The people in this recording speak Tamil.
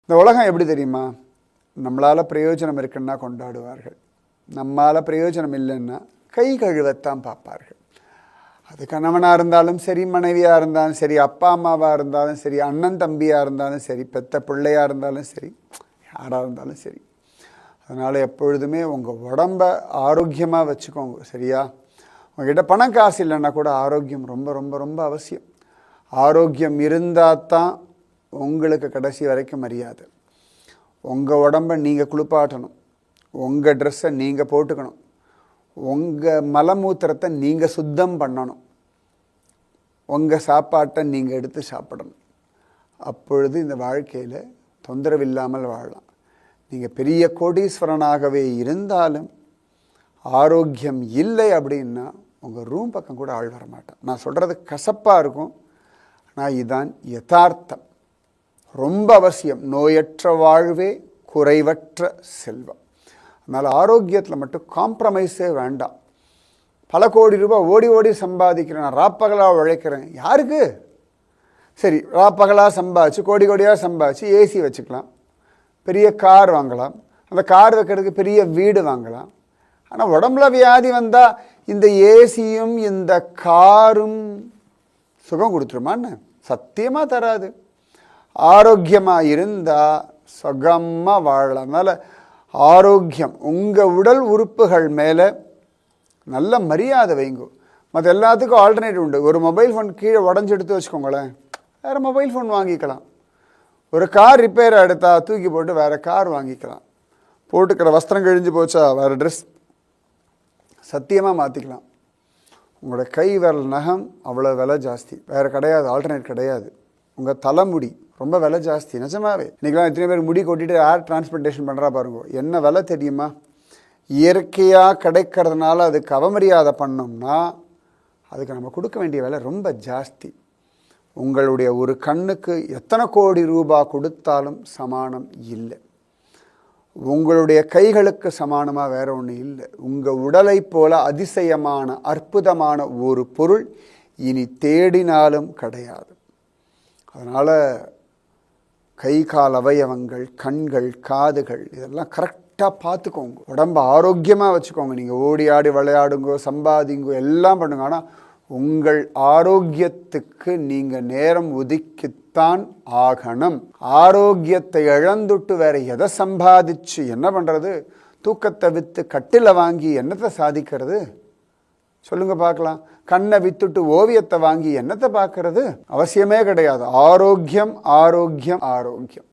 இந்த உலகம் எப்படி தெரியுமா? நம்மளால் பிரயோஜனம் இருக்குன்னா கொண்டாடுவார்கள், நம்மளால் பிரயோஜனம் இல்லைன்னா கை கழுவத்தான் பார்ப்பார்கள். அது கணவனாக இருந்தாலும் சரி, மனைவியாக இருந்தாலும் சரி, அப்பா அம்மாவாக இருந்தாலும் சரி, அண்ணன் தம்பியாக இருந்தாலும் சரி, பெத்த பிள்ளையாக இருந்தாலும் சரி, யாராக இருந்தாலும் சரி. அதனால் எப்பொழுதுமே உங்கள் உடம்ப ஆரோக்கியமாக வச்சுக்கோங்க, சரியா? உங்ககிட்ட பணம் காசு இல்லைன்னா கூட ஆரோக்கியம் ரொம்ப ரொம்ப ரொம்ப அவசியம். ஆரோக்கியம் இருந்தால் தான் உங்களுக்கு கடைசி வரைக்கும் மரியாதை. உங்கள் உடம்பை நீங்கள் குளிப்பாட்டணும், உங்கள் ட்ரெஸ்ஸை நீங்கள் போட்டுக்கணும், உங்கள் மலமூத்திரத்தை நீங்கள் சுத்தம் பண்ணணும், உங்கள் சாப்பாட்டை நீங்கள் எடுத்து சாப்பிடணும். அப்பொழுது இந்த வாழ்க்கையில் தொந்தரவு இல்லாமல் வாழலாம். நீங்கள் பெரிய கோடீஸ்வரனாகவே இருந்தாலும் ஆரோக்கியம் இல்லை அப்படின்னா உங்கள் ரூம் பக்கம் கூட ஆள் வரமாட்டான். நான் சொல்கிறது கசப்பாக இருக்கும், ஆனால் இதுதான் யதார்த்தம். ரொம்ப அவசியம். நோயற்ற வாழ்வே குறைவற்ற செல்வம். அதனால் ஆரோக்கியத்தில் மட்டும் காம்ப்ரமைஸே வேண்டாம். பல கோடி ரூபாய் ஓடி ஓடி சம்பாதிக்கிறேன், நான் ராப்பகலாக உழைக்கிறேன். யாருக்கு? சரி, ராப்பகலாக சம்பாதிச்சு கோடி கோடியாக சம்பாதிச்சு ஏசி வச்சுக்கலாம், பெரிய கார் வாங்கலாம், அந்த கார் வைக்கிறதுக்கு பெரிய வீடு வாங்கலாம். ஆனால் உடம்புல வியாதி வந்தால் இந்த ஏசியும் இந்த காரும் சுகம் கொடுத்துருமான்னு? சத்தியமாக தராது. ஆரோக்கியமாக இருந்தால் சுகமாக வாழலாம். அதனால் ஆரோக்கியம், உங்கள் உடல் உறுப்புகள் மேலே நல்ல மரியாதை வைங்க. மற்ற எல்லாத்துக்கும் ஆல்டர்னேட்டிவ் உண்டு. ஒரு மொபைல் ஃபோன் கீழே உடஞ்சி எடுத்து வச்சுக்கோங்களேன், வேறு மொபைல் ஃபோன் வாங்கிக்கலாம். ஒரு கார் ரிப்பேர் எடுத்தால் தூக்கி போட்டு வேறு கார் வாங்கிக்கலாம். போட்டுக்கிற வஸ்திரம் கிழிஞ்சு போச்சா வேறு ட்ரெஸ் சத்தியமாக மாற்றிக்கலாம். உங்களோட கை விரல் நகம் அவ்வளோ விலை ஜாஸ்தி, வேறு கிடையாது, ஆல்டர்னேட் கிடையாது. உங்கள் தலைமுடி ரொம்ப விலை ஜாஸ்தி, நிஜமாவே. இன்றைக்கெலாம் எத்தனை பேர் முடி கொட்டிட்டு ஏர் டிரான்ஸ்பிளேஷன் பண்ணுறா பாருங்க. என்ன விலை தெரியுமா? இயற்கையாக கிடைக்கிறதுனால அதுக்கு அவமரியாதை பண்ணோம்னா அதுக்கு நம்ம கொடுக்க வேண்டிய விலை ரொம்ப ஜாஸ்தி. உங்களுடைய ஒரு கண்ணுக்கு எத்தனை கோடி ரூபாய் கொடுத்தாலும் சமானம் இல்லை. உங்களுடைய கைகளுக்கு சமானமாக வேற ஒன்று இல்லை. உங்கள் உடலை போல அதிசயமான அற்புதமான ஒரு பொருள் இனி தேடினாலும் கிடையாது. அதனால் கை கால் அவயவங்கள், கண்கள், காதுகள் இதெல்லாம் கரெக்டாக பார்த்துக்கோங்க. உடம்பை ஆரோக்கியமாக வச்சுக்கோங்க. நீங்கள் ஓடி ஆடி விளையாடுங்கோ, சம்பாதிங்கோ, எல்லாம் பண்ணுங்க. ஆனால் உங்கள் ஆரோக்கியத்துக்கு நீங்கள் நேரம் ஒதுக்கித்தான் ஆகணும். ஆரோக்கியத்தை இழந்துட்டு வேற எதை சம்பாதிச்சு என்ன பண்ணுறது? தூக்கத்தை விற்று கட்டில வாங்கி என்னத்தை சாதிக்கிறது? சொல்லுங்க பார்க்கலாம். கண்ணை வித்துட்டு ஓவியத்தை வாங்கி என்னத்தை பார்க்கறது? அவசியமே கிடையாது. ஆரோக்கியம், ஆரோக்கியம், ஆரோக்கியம்.